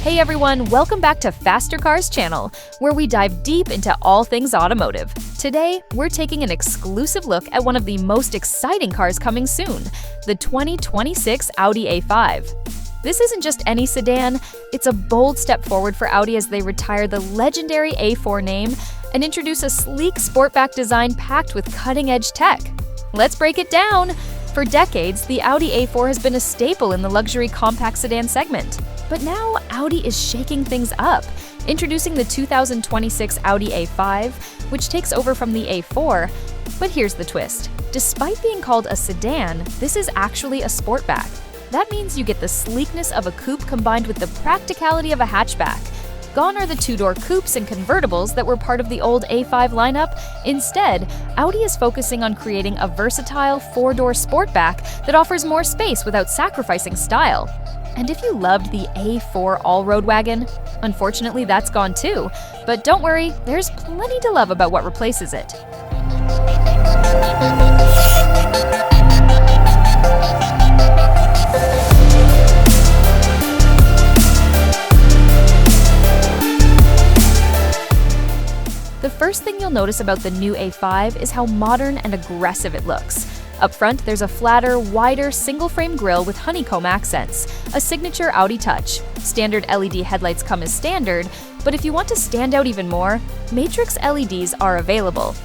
Hey everyone, welcome back to Faster Cars channel, where we dive deep into all things automotive. Today, we're taking an exclusive look at one of the most exciting cars coming soon, the 2026 Audi A5. This isn't just any sedan, it's a bold step forward for Audi as they retire the legendary A4 name and introduce a sleek sportback design packed with cutting-edge tech. Let's break it down! For decades, the Audi A4 has been a staple in the luxury compact sedan segment. But now, Audi is shaking things up, introducing the 2026 Audi A5, which takes over from the A4. But here's the twist. Despite being called a sedan, this is actually a sportback. That means you get the sleekness of a coupe combined with the practicality of a hatchback. Gone are the two-door coupes and convertibles that were part of the old A5 lineup. Instead, Audi is focusing on creating a versatile four-door sportback that offers more space without sacrificing style. And if you loved the A4 all-road wagon, unfortunately that's gone too. But don't worry, there's plenty to love about what replaces it. The first thing you'll notice about the new A5 is how modern and aggressive it looks. Up front, there's a flatter, wider, single-frame grille with honeycomb accents, a signature Audi touch. Standard LED headlights come as standard, but if you want to stand out even more, matrix LEDs are available.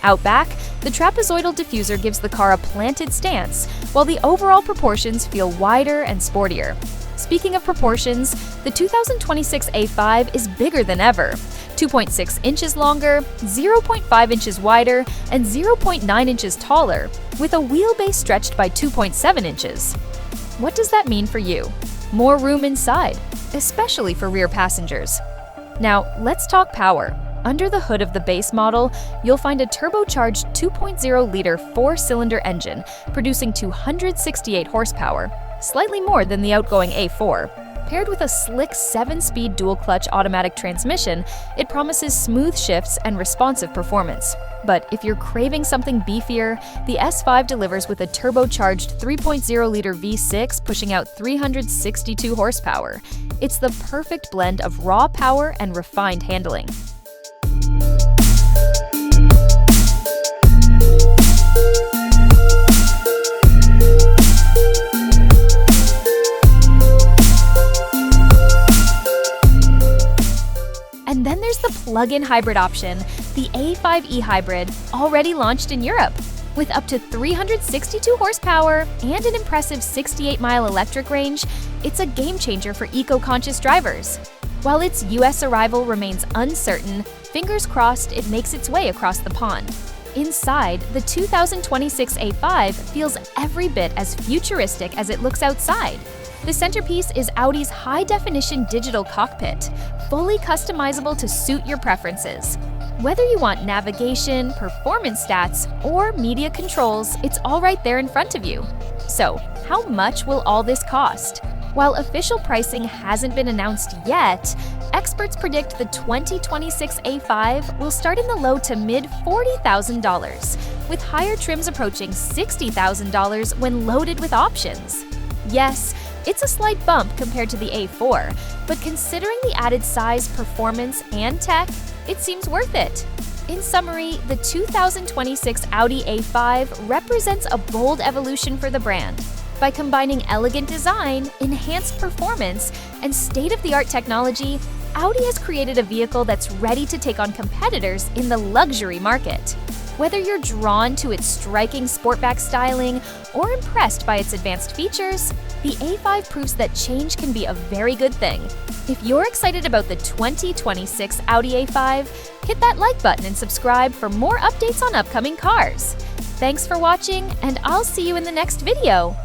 Out back, the trapezoidal diffuser gives the car a planted stance, while the overall proportions feel wider and sportier. Speaking of proportions, the 2026 A5 is bigger than ever. 2.6 inches longer, 0.5 inches wider, and 0.9 inches taller, with a wheelbase stretched by 2.7 inches. What does that mean for you? More room inside, especially for rear passengers. Now, let's talk power. Under the hood of the base model, you'll find a turbocharged 2.0-liter four-cylinder engine, producing 268 horsepower, slightly more than the outgoing A4. Paired with a slick 7-speed dual-clutch automatic transmission, it promises smooth shifts and responsive performance. But if you're craving something beefier, the S5 delivers with a turbocharged 3.0-liter V6 pushing out 362 horsepower. It's the perfect blend of raw power and refined handling. And then there's the plug-in hybrid option, the A5 e-hybrid, already launched in Europe. With up to 362 horsepower and an impressive 68-mile electric range, it's a game-changer for eco-conscious drivers. While its US arrival remains uncertain, fingers crossed it makes its way across the pond. Inside, the 2026 A5 feels every bit as futuristic as it looks outside. The centerpiece is Audi's high-definition digital cockpit, fully customizable to suit your preferences. Whether you want navigation, performance stats, or media controls, it's all right there in front of you. So, how much will all this cost? While official pricing hasn't been announced yet, experts predict the 2026 A5 will start in the low to mid $40,000, with higher trims approaching $60,000 when loaded with options. Yes, it's a slight bump compared to the A4, but considering the added size, performance, and tech, it seems worth it. In summary, the 2026 Audi A5 represents a bold evolution for the brand. By combining elegant design, enhanced performance, and state-of-the-art technology, Audi has created a vehicle that's ready to take on competitors in the luxury market. Whether you're drawn to its striking sportback styling or impressed by its advanced features, the A5 proves that change can be a very good thing. If you're excited about the 2026 Audi A5, hit that like button and subscribe for more updates on upcoming cars. Thanks for watching, and I'll see you in the next video.